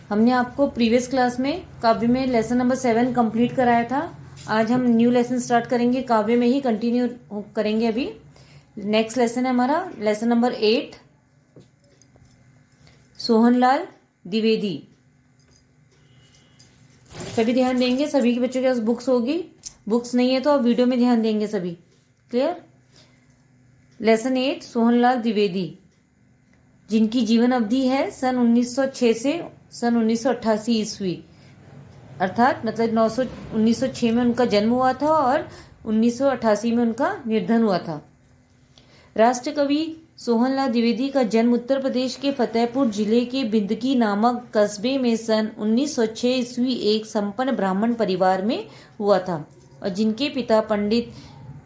हमने आपको previous class में काव्य में लेसन नंबर 7 कंप्लीट कराया था। आज हम न्यू लेसन स्टार्ट करेंगे, काव्य में ही कंटिन्यू करेंगे। अभी नेक्स्ट लेसन है हमारा लेसन नंबर 8, सोहनलाल द्विवेदी। सभी ध्यान देंगे, सभी के बच्चों के पास बुक्स होगी, बुक्स नहीं है तो आप वीडियो में ध्यान देंगे सभी। क्लियर? लेसन 8, सोहनलाल द्विवेदी, जिनकी जीवन अवधि है सन 1906 से सन 1988 ईस्वी, अर्थात मतलब 1906 में उनका जन्म हुआ था और 1988 में उनका निर्धन हुआ था। राष्ट्र कवि सोहनलाल द्विवेदी का जन्म उत्तर प्रदेश के फतेहपुर जिले के बिंदकी नामक कस्बे में सन 1906 ईस्वी एक संपन्न ब्राह्मण परिवार में हुआ था, और जिनके पिता पंडित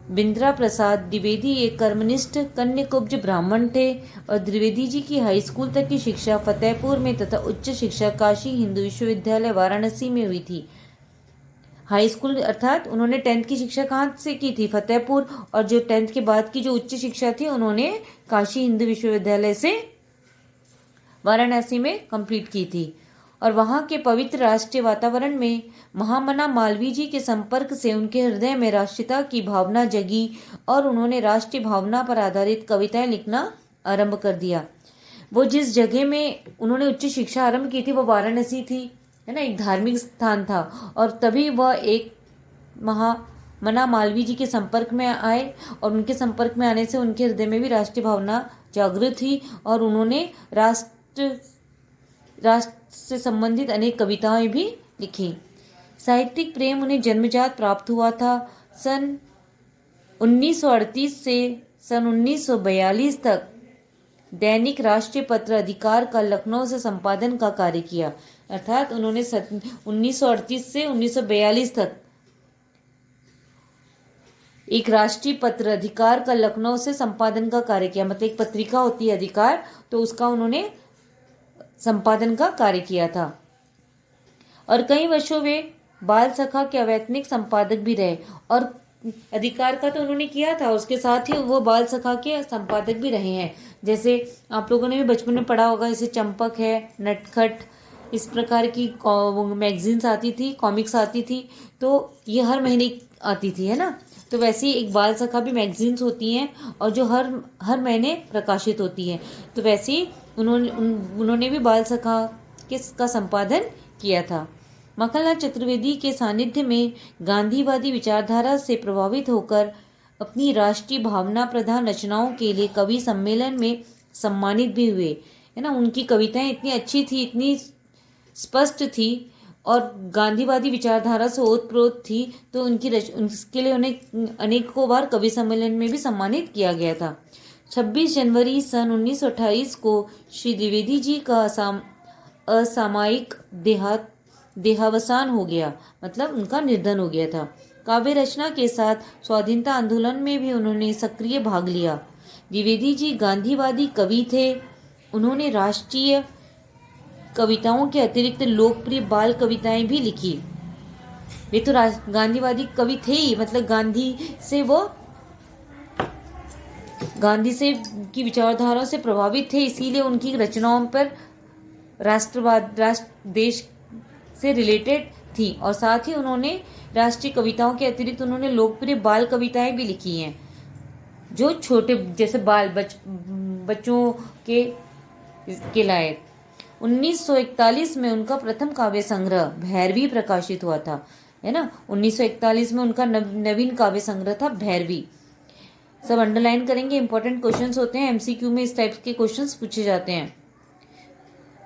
बिंद्रा प्रसाद द्विवेदी एक कर्मनिष्ठ कन्याकुब्ज ब्राह्मण थे, और द्विवेदी जी की हाई स्कूल तक की शिक्षा फतेहपुर में तथा उच्च शिक्षा काशी हिंदू विश्वविद्यालय वाराणसी में हुई थी। हाई स्कूल अर्थात उन्होंने 10th की शिक्षा कहाँ से की थी? फतेहपुर। और जो 10th के बाद की जो उच्च शिक्षा थी उन्होंने काशी हिंदू विश्वविद्यालय से वाराणसी में कंप्लीट की थी। और वहां के पवित्र राष्ट्रीय वातावरण में महामना मालवीय जी के संपर्क से उनके हृदय में राष्ट्रीयता की भावना जगी, और उन्होंने राष्ट्रीय भावना पर आधारित कविताएं लिखना आरंभ कर दिया। वो जिस जगह में उन्होंने उच्च शिक्षा आरंभ की थी वो वाराणसी थी, है ना, एक धार्मिक स्थान था। और तभी वह एक महामना मालवीय जी के संपर्क में आए, और उनके संपर्क में आने से उनके हृदय में भी राष्ट्रीय भावना जागृत हुई, और उन्होंने राष्ट्र से संबंधित अनेक कविताएं भी लिखी। साहित्यिक प्रेम उन्हें जन्मजात प्राप्त हुआ था। सन 1938 से सन 1942 तक दैनिक राष्ट्रीय पत्र अधिकार का लखनऊ से संपादन का कार्य किया, अर्थात उन्होंने 1938 से 1942 तक एक राष्ट्रीय पत्र अधिकार का लखनऊ से संपादन का कार्य किया। मतलब एक पत्रिका होती है अधिकार, तो उसका उन्होंने संपादन का कार्य किया था। और कई वर्षों वे बाल सखा के अवैतनिक संपादक भी रहे। और अधिकार का तो उन्होंने किया था, उसके साथ ही वो बाल सखा के संपादक भी रहे हैं। जैसे आप लोगों ने भी बचपन में पढ़ा होगा, जैसे चंपक है, नटखट, इस प्रकार की मैगजीन्स आती थी, कॉमिक्स आती थी, तो ये हर महीने आती थी, है ना। तो वैसे ही एक बाल सखा भी मैगजीन्स होती हैं, और जो हर महीने प्रकाशित होती हैं। तो वैसे ही उन्होंने भी बाल सखा का संपादन किया था। मक्खनलाल चतुर्वेदी के सानिध्य में गांधीवादी विचारधारा से प्रभावित होकर अपनी राष्ट्रीय भावना प्रधान रचनाओं के लिए कवि सम्मेलन में सम्मानित भी हुए, है ना। उनकी कविताएं इतनी अच्छी थी, इतनी स्पष्ट थी, और गांधीवादी विचारधारा से ओतप्रोत थी, तो उसके लिए उन्हें अनेकों बार कवि सम्मेलन में भी सम्मानित किया गया था। 26 जनवरी सन 1928 को श्री द्विवेदी जी का असामयिक देहावसान हो गया, मतलब उनका निर्धन हो गया था। काव्य रचना के साथ स्वाधीनता आंदोलन में भी उन्होंने सक्रिय भाग लिया। द्विवेदी जी गांधीवादी कवि थे। उन्होंने राष्ट्रीय कविताओं के अतिरिक्त लोकप्रिय बाल कविताएं भी लिखी। वे तो गांधीवादी कवि थे ही, मतलब गांधी से की विचारधारा से प्रभावित थे, इसीलिए उनकी रचनाओं पर देश से रिलेटेड थी। और साथ ही उन्होंने राष्ट्रीय कविताओं के अतिरिक्त उन्होंने लोकप्रिय बाल कविताएं भी लिखी हैं, जो छोटे जैसे बच्चों के लायक। 1941 में उनका प्रथम काव्य संग्रह भैरवी प्रकाशित हुआ था, है ना। 1941 में उनका नवीन काव्य संग्रह था भैरवी। सब अंडरलाइन करेंगे, इंपॉर्टेंट क्वेश्चंस होते हैं, एमसीक्यू में इस टाइप के क्वेश्चंस पूछे जाते हैं।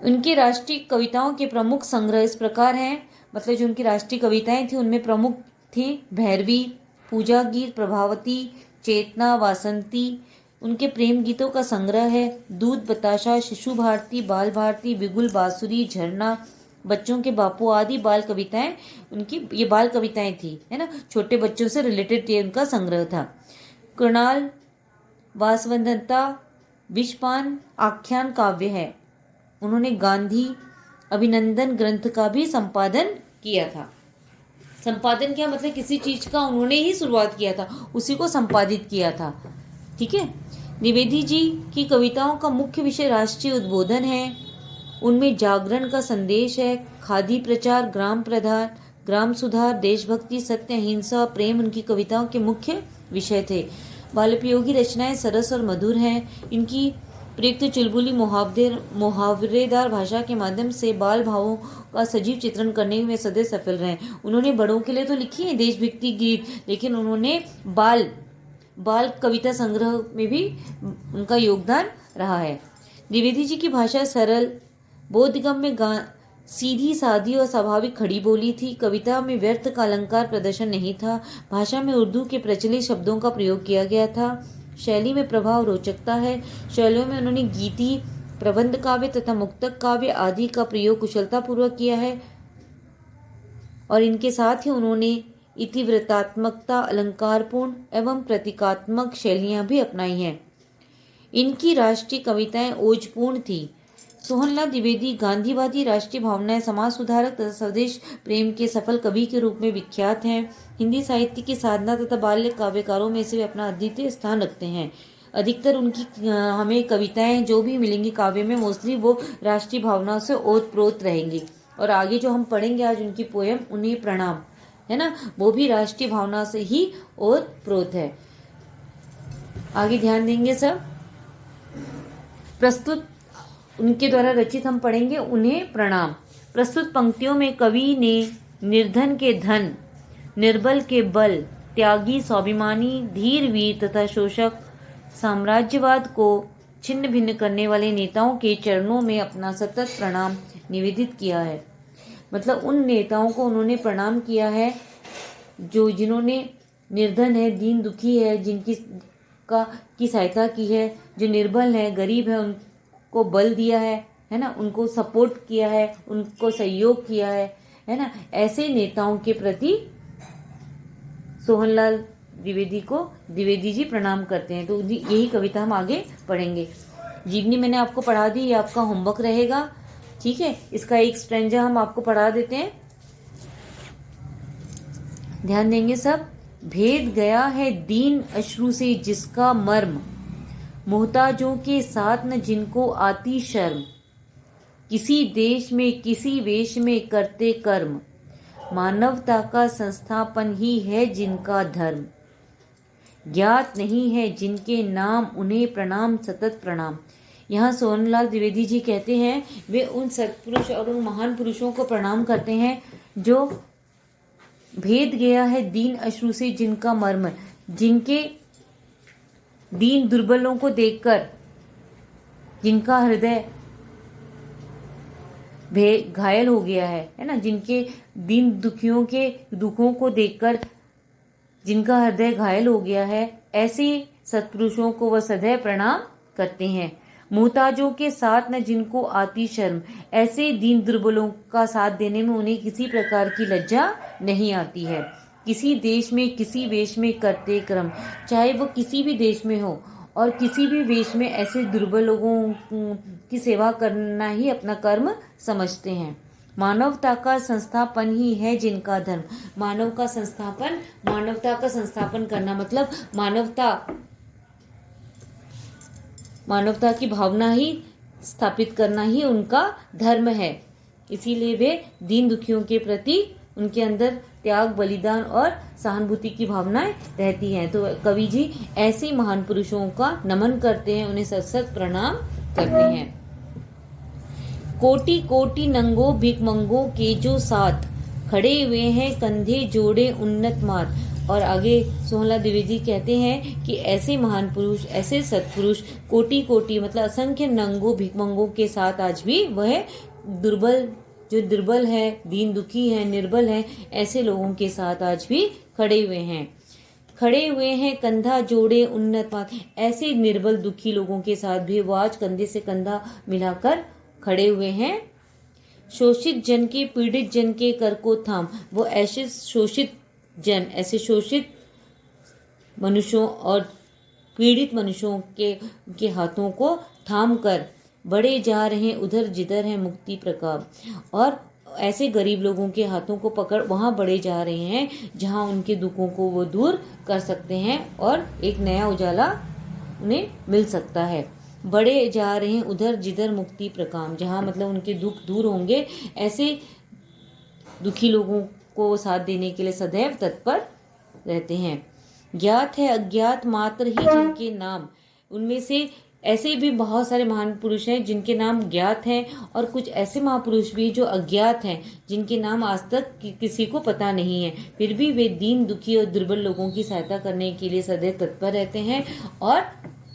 उनकी राष्ट्रीय कविताओं के प्रमुख संग्रह इस प्रकार हैं, मतलब जो उनकी राष्ट्रीय कविताएं थी उनमें प्रमुख थी भैरवी, पूजा गीत, प्रभावती, चेतना, वासंती। उनके प्रेम गीतों का संग्रह है दूध बताशा, शिशु भारती, बाल भारती, बिगुल, बांसुरी, झरना, बच्चों के बापू आदि बाल कविताएं। उनकी ये बाल कविताएं थी, है ना, छोटे बच्चों से रिलेटेड ये उनका संग्रह था। कृणाल वासवदत्ता विषपान आख्यान काव्य है। उन्होंने गांधी अभिनंदन ग्रंथ का भी संपादन किया था। संपादन किया मतलब किसी चीज का उन्होंने ही शुरुआत किया था, उसी को संपादित किया था। ठीक है। द्विवेदी जी की कविताओं का मुख्य विषय राष्ट्रीय उद्बोधन है। उनमें जागरण का संदेश है, खादी प्रचार, ग्राम प्रधान, ग्राम सुधार, देशभक्ति, सत्य, अहिंसा, प्रेम उनकी कविताओं के मुख्य विषय थे। बालोपयोगी रचनाएं सरस और मधुर हैं। इनकी प्रयुक्त चुलबुली मुहावरेदार भाषा के माध्यम से बाल भावों का सजीव चित्रण करने में सदैव सफल रहे। उन्होंने बड़ों के लिए तो लिखी है देशभक्ति गीत, लेकिन उन्होंने बाल कविता संग्रह में भी उनका योगदान रहा है। द्विवेदी जी की भाषा सरल, बोधगम्य, सीधी सादी और स्वाभाविक खड़ी बोली थी। कविता में व्यर्थ का अलंकार प्रदर्शन नहीं था। भाषा में उर्दू के प्रचलित शब्दों का प्रयोग किया गया था। शैली में प्रभाव रोचकता है। शैलियों में उन्होंने गीति, प्रबंध काव्य तथा मुक्तक काव्य आदि का प्रयोग कुशलतापूर्वक किया है और इनके साथ ही उन्होंने इतिवृत्तात्मकता, अलंकारपूर्ण एवं प्रतीकात्मक शैलियां भी अपनाई हैं। इनकी राष्ट्रीय कविताएं ओजपूर्ण थी। सोहनलाल द्विवेदी गांधीवादी, राष्ट्रीय भावनाएं, समाज सुधारक तथा स्वदेश प्रेम के सफल कवि के रूप में विख्यात हैं। हिंदी साहित्य की साधना तथा बाल्य काव्यकारों में से वे अपना अद्वितीय स्थान रखते हैं। अधिकतर उनकी हमें कविताएं जो भी मिलेंगी काव्य में, मोस्टली वो राष्ट्रीय भावनाओं से ओतप्रोत रहेंगी। और आगे जो हम पढ़ेंगे आज उनकी पोयम उन्हें प्रणाम, है ना, वो भी राष्ट्रीय भावना से ही ओतप्रोत है। आगे ध्यान देंगे सब। प्रस्तुत उनके द्वारा रचित हम पढ़ेंगे उन्हें प्रणाम। प्रस्तुत पंक्तियों में कवि ने निर्धन के धन, निर्बल के बल, त्यागी, स्वाभिमानी, धीर, वीर तथा शोषक, साम्राज्यवाद को छिन्न भिन्न करने वाले नेताओं के चरणों में अपना सतत प्रणाम निवेदित किया है। मतलब उन नेताओं को उन्होंने प्रणाम किया है जिन्होंने निर्धन है, दीन दुखी है, की सहायता की है, जो निर्बल है, गरीब है, उनको बल दिया है ना, उनको सपोर्ट किया है, उनको सहयोग किया है ना। ऐसे नेताओं के प्रति सोहनलाल द्विवेदी जी प्रणाम करते हैं। तो यही कविता हम आगे पढ़ेंगे। जीवनी मैंने आपको पढ़ा दी, ये आपका होमवर्क रहेगा, ठीक है। इसका एक स्ट्रेंजा हम आपको पढ़ा देते हैं, ध्यान देंगे सब। भेद गया है दीन अश्रु से जिसका मर्म, मोहताजों के साथ न जिनको आती शर्म, किसी देश में किसी वेश में करते कर्म, मानवता का संस्थापन ही है जिनका धर्म, ज्ञात नहीं है जिनके नाम उन्हें प्रणाम सतत प्रणाम। यहाँ सोहनलाल द्विवेदी जी कहते हैं वे उन सत्पुरुष और उन महान पुरुषों को प्रणाम करते हैं जो भेद गया है दीन अश्रु से जिनका मर्म, जिनके दीन दुर्बलों को देखकर जिनका हृदय घायल हो गया है ना, जिनके दीन दुखियों के दुखों को देखकर जिनका हृदय घायल हो गया है, ऐसे सत्पुरुषों को वह सदैव प्रणाम करते हैं। मोहताजों के साथ न जिनको आती शर्म, ऐसे दीन दुर्बलों का साथ देने में उन्हें किसी प्रकार की लज्जा नहीं आती है। किसी देश में किसी वेश में करते कर्म, चाहे वो किसी भी देश में हो और किसी भी वेश में ऐसे दुर्बल लोगों की सेवा करना ही अपना कर्म समझते हैं। मानवता का संस्थापन ही है जिनका धर्म, मानवता का संस्थापन करना मतलब मानवता की भावना ही स्थापित करना ही उनका धर्म है। इसीलिए वे दीन दुखियों के प्रति उनके अंदर त्याग, बलिदान और सहानुभूति की भावनाएं रहती हैं। तो कवि जी ऐसे महान पुरुषों का नमन करते हैं, उन्हें सत प्रणाम करते हैं। कोटि कोटि नंगो भिखमंगों के जो साथ, खड़े हुए हैं कंधे जोड़े उन्नत मात। और आगे सोहनलाल द्विवेदी कहते हैं कि ऐसे महान पुरुष, ऐसे सत्पुरुष कोटि कोटि मतलब असंख्य नंगों भिखमंगों के साथ आज भी वह दुर्बल है, दीन दुखी है, निर्बल है, ऐसे लोगों के साथ आज भी खड़े हुए हैं कंधा जोड़े उन्नत मात। ऐसे निर्बल दुखी लोगों के साथ भी वो आज कंधे से कंधा मिलाकर खड़े हुए हैं। शोषित जन के, पीड़ित जन के कर को थाम, वो ऐसे शोषित मनुष्यों और पीड़ित मनुष्यों के हाथों को थाम कर बढ़े जा रहे हैं उधर जिधर है मुक्ति प्रकाप। और ऐसे गरीब लोगों के हाथों को पकड़ वहां बढ़े जा रहे हैं जहां उनके दुखों को वो दूर कर सकते हैं और एक नया उजाला उन्हें मिल सकता है। बढ़े जा रहे हैं उधर जिधर मुक्ति प्रकाम, जहाँ मतलब उनके दुख दूर होंगे, ऐसे दुखी लोगों को साथ देने के लिए सदैव तत्पर रहते हैं। ज्ञात है अज्ञात मात्र ही जिनके नाम, उनमें से ऐसे भी बहुत सारे महान पुरुष हैं जिनके नाम ज्ञात हैं, और कुछ ऐसे महापुरुष भी जो अज्ञात हैं जिनके नाम आज तक किसी को पता नहीं है, फिर भी वे दीन दुखी और दुर्बल लोगों की सहायता करने के लिए सदैव तत्पर रहते हैं और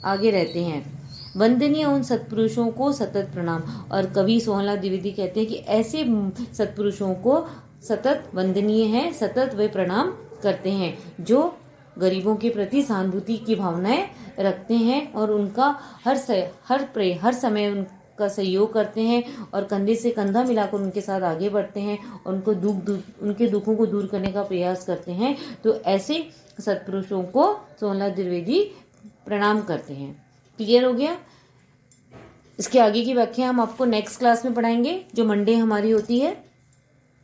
आगे रहते हैं। वंदनीय उन सत्पुरुषों को सतत प्रणाम। और कवि सोहनलाल द्विवेदी कहते हैं कि ऐसे सत्पुरुषों को सतत वंदनीय है, सतत वे प्रणाम करते हैं जो गरीबों के प्रति सहानुभूति की भावनाएं रखते हैं और उनका हर समय उनका सहयोग करते हैं और कंधे से कंधा मिलाकर उनके साथ आगे बढ़ते हैं और उनके दुखों को दूर करने का प्रयास करते हैं। तो ऐसे सत्पुरुषों को सोहनलाल द्विवेदी प्रणाम करते हैं। क्लियर हो गया? इसके आगे की व्याख्या हम आपको नेक्स्ट क्लास में पढ़ाएंगे, जो मंडे हमारी होती है।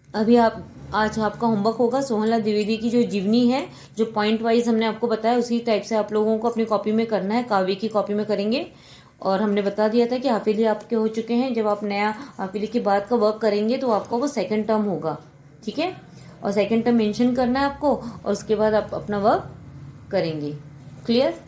अभी आज आपका होमवर्क होगा सोहनलाल द्विवेदी की जो जीवनी है, जो पॉइंट वाइज हमने आपको बताया, उसी टाइप से आप लोगों को अपनी कॉपी में करना है, काव्य की कॉपी में करेंगे। और हमने बता दिया था कि हाफिली आपके हो चुके हैं। जब आप नया हाफिली के बाद का वर्क करेंगे तो आपका वो सेकंड टर्म होगा, ठीक है? और सेकंड टर्म मेंशन करना है आपको और उसके बाद आप अपना वर्क करेंगे। क्लियर?